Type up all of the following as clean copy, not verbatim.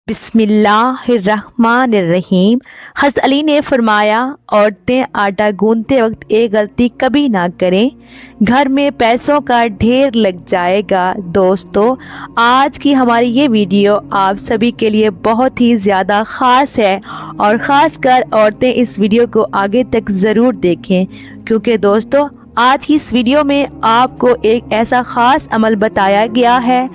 बिस्मिल्लाहिर्रहमानिर्रहीम। हज़रत अली ने फरमाया, औरतें आटा गूंथते वक्त एक गलती कभी ना करें, घर में पैसों का ढेर लग जाएगा। दोस्तों, आज की हमारी ये वीडियो आप सभी के लिए बहुत ही ज़्यादा ख़ास है और ख़ासकर औरतें इस वीडियो को आगे तक ज़रूर देखें, क्योंकि दोस्तों आज की इस वीडियो में आपको एक ऐसा ख़ास अमल बताया गया है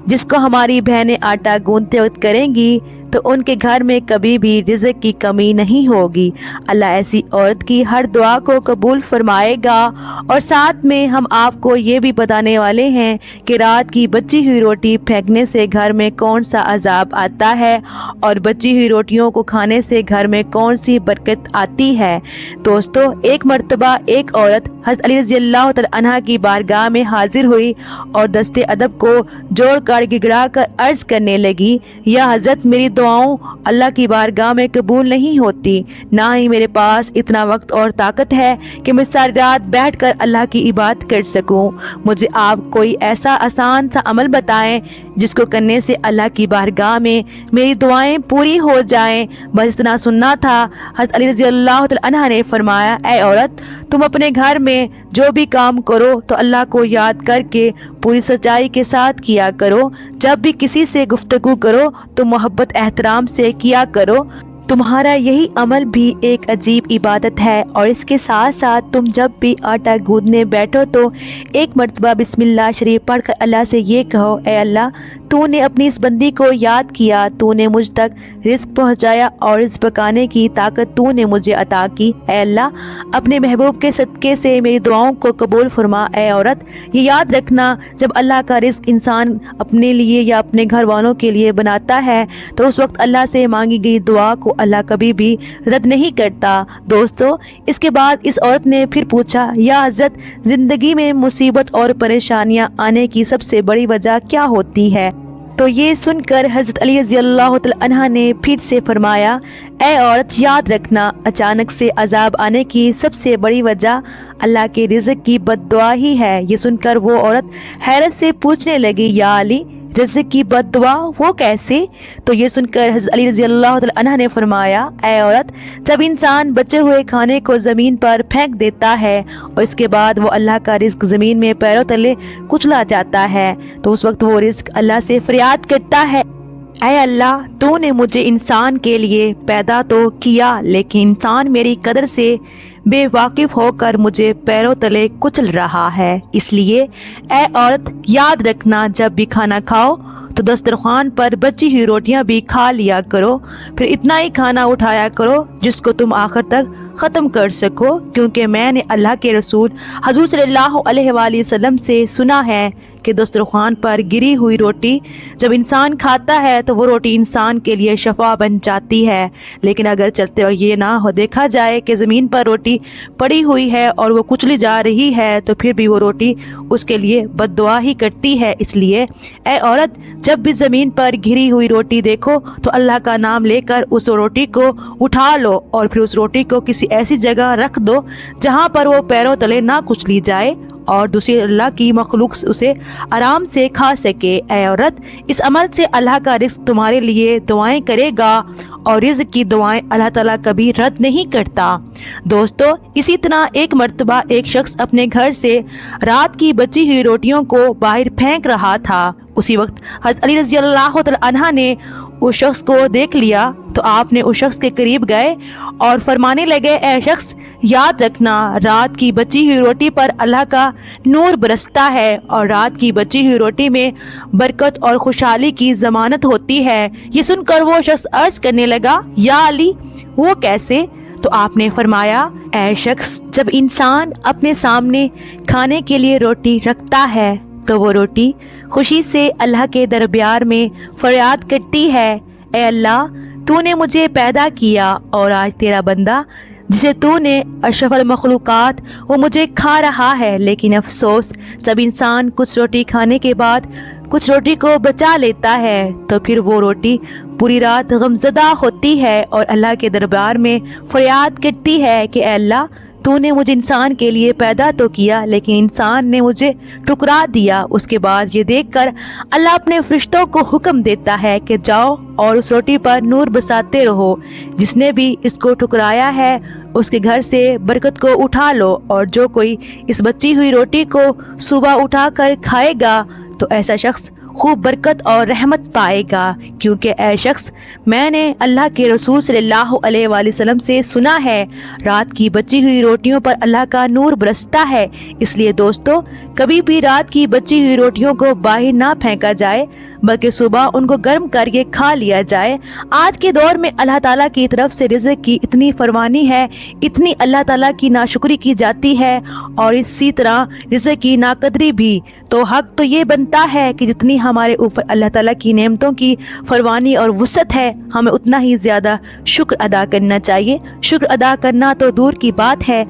जिसको हमारी बहनें आटा गूंथते वक्त करेंगी तो उनके घर में कभी भी रिज़्क़ की कमी नहीं होगी। अल्लाह ऐसी औरत की हर दुआ को कबूल फरमाएगा। और साथ में हम आपको ये भी बताने वाले हैं कि रात की बची हुई रोटी फेंकने से घर में कौन सा अजाब आता है और बची हुई रोटियों को खाने से घर में कौन सी बरकत आती है। दोस्तों, एक मर्तबा एक औरत हज़रत अली रज़ियल्लाहु तआला अन्हा की बारगाह में हाजिर हुई और दस्ते अदब को जोड़कर गिड़गिड़ा कर अर्ज़ करने लगी, या हज़रत, मेरी दुआओं अल्लाह की बारगाह में कबूल नहीं होती, ना ही मेरे पास इतना वक्त और ताकत है कि मैं सारी रात बैठकर अल्लाह की इबादत कर सकूं। मुझे आप कोई ऐसा आसान सा अमल बताएं जिसको करने से अल्लाह की बारगाह में मेरी दुआएं पूरी हो जाएं। बस इतना सुनना था। हज़रत अली रज़ियल्लाहु तआला अन्हा ने फरमाया, ऐ औरत, तुम अपने घर में जो भी काम करो तो अल्लाह को याद करके पूरी सच्चाई के साथ किया करो। जब भी किसी से गुफ्तगू करो तो मोहब्बत एहतराम से किया करो। तुम्हारा यही अमल भी एक अजीब इबादत है। और इसके साथ साथ तुम जब भी आटा गूंदने बैठो तो एक मर्तबा बिस्मिल्लाह शरीफ पढ़कर अल्लाह से ये कहो, ऐ अल्लाह, तूने अपनी इस बंदी को याद किया, तूने मुझ तक रिस्क पहुंचाया और इस पकाने की ताकत तूने मुझे अता की। ऐ अल्लाह, अपने महबूब के सदक़े से मेरी दुआओं को कबूल फरमा। ऐ औरत, ये याद रखना, जब अल्लाह का रिस्क इंसान अपने लिए या अपने घर वालों के लिए बनाता है तो उस वक्त अल्लाह से मांगी गई दुआ को अल्लाह कभी भी रद्द नहीं करता। दोस्तों, इसके बाद इस औरत ने फिर पूछा, या हज़रत, ज़िंदगी में मुसीबत और परेशानियां आने की सबसे बड़ी वजह क्या होती है? तो ये सुनकर हज़रत अली रज़ियल्लाहु तआला अन्हा ने फिर से फरमाया, ऐ औरत, याद रखना, अचानक से अजाब आने की सबसे बड़ी वजह अल्लाह के रिज़्क़ की बद्दुआ ही है। ये सुनकर वो औरत हैरत से पूछने लगी, या अली, रिज़्क़ की बद्दुआ, वो कैसे? तो ये सुनकर हज़रत अली रज़ियल्लाहु तआला अन्हा ने फरमाया, ऐ औरत, जब इंसान बचे हुए खाने को ज़मीन पर फेंक देता है और इसके बाद वो अल्लाह का रिज़्क़ ज़मीन में पैरों तले कुचला जाता है तो उस वक्त वो रिज़्क़ अल्लाह से फरियाद करता है, ऐ अल्लाह, तूने मुझे इंसान के लिए पैदा तो किया, लेकिन इंसान मेरी कदर से बेवाकिफ़ होकर मुझे पैरों तले कुचल रहा है। इसलिए ऐ औरत, याद रखना, जब भी खाना खाओ तो दस्तरखान पर बची हुई रोटियां भी खा लिया करो, फिर इतना ही खाना उठाया करो जिसको तुम आखिर तक ख़त्म कर सको, क्योंकि मैंने अल्लाह के रसूल हुज़ूर सल्लल्लाहु अलैहि वसल्लम से सुना है कि दस्तरखान पर गिरी हुई रोटी जब इंसान खाता है तो वो रोटी इंसान के लिए शफा बन जाती है, लेकिन अगर चलते वक्त ये ना हो देखा जाए कि ज़मीन पर रोटी पड़ी हुई है और वो कुचली जा रही है तो फिर भी वो रोटी उसके लिए बद्दुआ ही करती है। इसलिए ऐ औरत, जब भी ज़मीन पर घिरी हुई रोटी देखो तो अल्लाह का नाम लेकर उस रोटी को उठा लो और फिर उस रोटी को किसी ऐसी जगह रख दो जहाँ पर वो पैरों तले ना कुचली जाए और दूसरी अल्लाह की मखलूक उसे आराम से खा सके। ऐ औरत, इस अमल से अल्लाह का रिज़्क़ तुम्हारे लिए दुआएं करेगा और रिज़्क़ की दुआएं अल्लाह ताला कभी रद्द नहीं करता। दोस्तों, इसी तरह एक मर्तबा एक शख्स अपने घर से रात की बची हुई रोटियों को बाहर फेंक रहा था। उसी वक्त हज़रत अली रज़ियल्लाहु तआला अन्हा ने उस शख्स को देख लिया तो आपने उस शख्स के करीब गए और फरमाने लगे, ऐ शख्स, याद रखना, रात की बची हुई रोटी पर अल्लाह का नूर बरसता है और रात की बची हुई रोटी में बरकत और खुशहाली की ज़मानत होती है। ये सुनकर वो शख्स अर्ज करने लगा, या अली, वो कैसे? तो आपने फरमाया, ऐ शख्स, जब इंसान अपने सामने खाने के लिए रोटी रखता है तो वो रोटी खुशी से अल्लाह के दरबार में फरियाद करती है, ऐ अल्लाह, तूने मुझे पैदा किया और आज तेरा बंदा जिसे तूने अशरफुल मखलूकात वो मुझे खा रहा है। लेकिन अफसोस, जब इंसान कुछ रोटी खाने के बाद कुछ रोटी को बचा लेता है तो फिर वो रोटी पूरी रात गमज़दा होती है और अल्लाह के दरबार में फरियाद करती है कि ऐ अल्लाह, तूने मुझे इंसान के लिए पैदा तो किया लेकिन इंसान ने मुझे ठुकरा दिया। उसके बाद ये देखकर अल्लाह अपने फरिश्तों को हुक्म देता है कि जाओ और उस रोटी पर नूर बरसाते रहो, जिसने भी इसको ठुकराया है उसके घर से बरकत को उठा लो, और जो कोई इस बची हुई रोटी को सुबह उठाकर खाएगा तो ऐसा शख्स खूब बरकत और रहमत पाएगा, क्योंकि ऐ शख्स मैंने अल्लाह के रसूल सल्लल्लाहु अलैहि वसल्लम से सुना है रात की बची हुई रोटियों पर अल्लाह का नूर बरसता है। इसलिए दोस्तों, कभी भी रात की बची हुई रोटियों को बाहर ना फेंका जाए बल्कि सुबह उनको गर्म करके खा लिया जाए। आज के दौर में अल्लाह ताला की तरफ से रिज़्क़ की इतनी फरमानी है, इतनी अल्लाह ताला की नाशुक्री की जाती है और इसी तरह रिज़्क़ की नाकदरी भी। तो हक तो ये बनता है कि जितनी हमारे ऊपर अल्लाह ताला की नेमतों की फरमानी और वुसअत है, हमें उतना ही ज़्यादा शुक्र अदा करना चाहिए। शुक्र अदा करना तो दूर की बात है,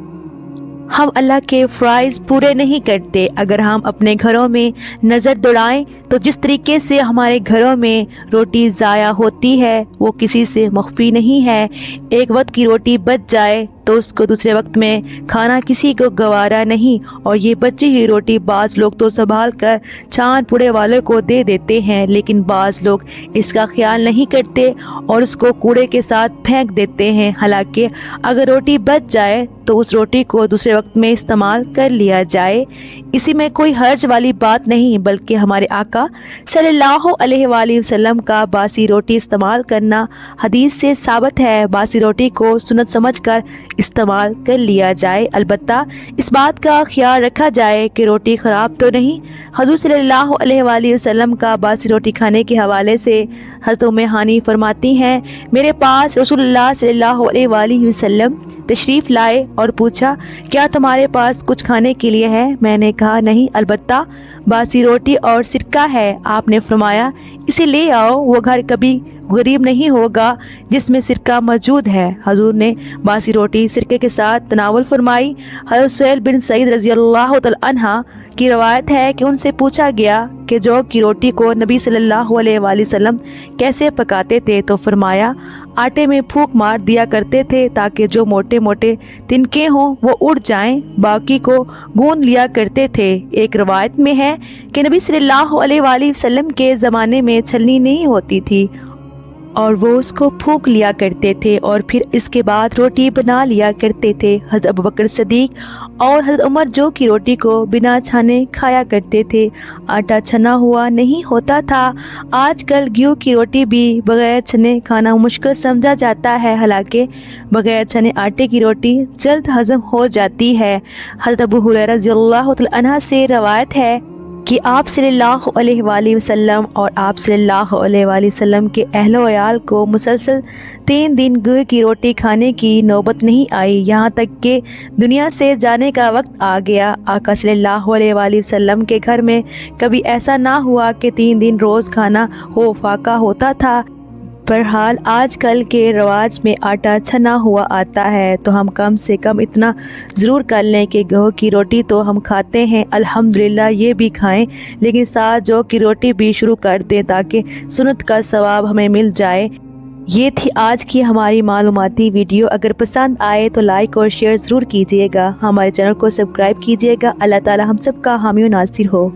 हम अल्लाह के फ़राइज़ पूरे नहीं करते। अगर हम अपने घरों में नज़र दौड़ाएं तो जिस तरीके से हमारे घरों में रोटी ज़ाया होती है वो किसी से मख्फी नहीं है। एक वक्त की रोटी बच जाए तो उसको दूसरे वक्त में खाना किसी को गवारा नहीं, और ये बची हुई रोटी बाज़ लोग तो संभाल कर छान पुड़े वालों को दे देते हैं, लेकिन बाज़ लोग इसका ख्याल नहीं करते और उसको कूड़े के साथ फेंक देते हैं। हालांकि अगर रोटी बच जाए तो उस रोटी को दूसरे वक्त में इस्तेमाल कर लिया जाए, इसी में कोई हर्ज वाली बात नहीं, बल्कि हमारे आका सल्लल्लाहु अलैहि वसल्लम का बासी रोटी इस्तेमाल करना हदीस से साबित है। बासी रोटी को सुन्नत समझकर इस्तेमाल कर लिया जाए, अलबत्ता इस बात का ख्याल रखा जाए कि रोटी ख़राब तो नहीं। हुज़ूर सल्लल्लाहु अलैहि वसल्लम का बासी रोटी खाने के हवाले से हज़रत उम्मे हानी फरमाती हैं, मेरे पास रसूलुल्लाह सल्लल्लाहु अलैहि वसल्लम तशरीफ़ लाए और पूछा, क्या तुम्हारे पास कुछ खाने के लिए है? मैंने कहा नहीं, अलबत्ता बासी रोटी और सिरका है। आपने फरमाया, इसे ले आओ, वो घर कभी गरीब नहीं होगा जिसमें सिरका मौजूद है। हजूर ने बासी रोटी सिरके के साथ तनावुल फरमाई। हज़रत सुहैल बिन सईद रज़ियल्लाहु तआला अन्हा की रवायत है कि उनसे पूछा गया कि जौ की रोटी को नबी सल्लल्लाहु अलैहि वसल्लम कैसे पकाते थे, तो फरमाया, आटे में फूंक मार दिया करते थे ताकि जो मोटे मोटे तिनके हों वो उड़ जाएं, बाकी को गूंद लिया करते थे। एक रवायत में है कि नबी सल्लल्लाहु अलैहि वसल्लम के ज़माने में छलनी नहीं होती थी और वो उसको फूंक लिया करते थे और फिर इसके बाद रोटी बना लिया करते थे। हज़रत अबू बकर सिद्दीक और हज़रत उमर जो की रोटी को बिना छाने खाया करते थे। आटा छना हुआ नहीं होता था। आजकल गेहूं की रोटी भी बग़ैर छने खाना मुश्किल समझा जाता है, हालांकि बग़ैर छने आटे की रोटी जल्द हज़म हो जाती है। हज़रत अबू हुरैरा रज़ियल्लाहु तआला अन्हु से रवायत है कि आप सल्लल्लाहु अलैहि वसल्लम और आप सल्लल्लाहु अलैहि वसल्लम के अहलो अयाल को मुसलसल 3 दिन गेहूं की रोटी खाने की नौबत नहीं आई, यहाँ तक कि दुनिया से जाने का वक्त आ गया। आका सल्लल्लाहु अलैहि वसल्लम के घर में कभी ऐसा ना हुआ कि 3 दिन रोज़ खाना हो फाका होता था। बहरहाल आजकल के रवाज में आटा छना हुआ आता है, तो हम कम से कम इतना ज़रूर कर लें कि गेहूं की रोटी तो हम खाते हैं, अल्हम्दुलिल्लाह ये भी खाएं, लेकिन साथ जौ की रोटी भी शुरू कर दें ताकि सुन्नत का सवाब हमें मिल जाए। ये थी आज की हमारी मालूमाती वीडियो। अगर पसंद आए तो लाइक और शेयर ज़रूर कीजिएगा। हमारे चैनल को सब्सक्राइब कीजिएगा। अल्लाह ताला हम सब का हामी और नासिर हो।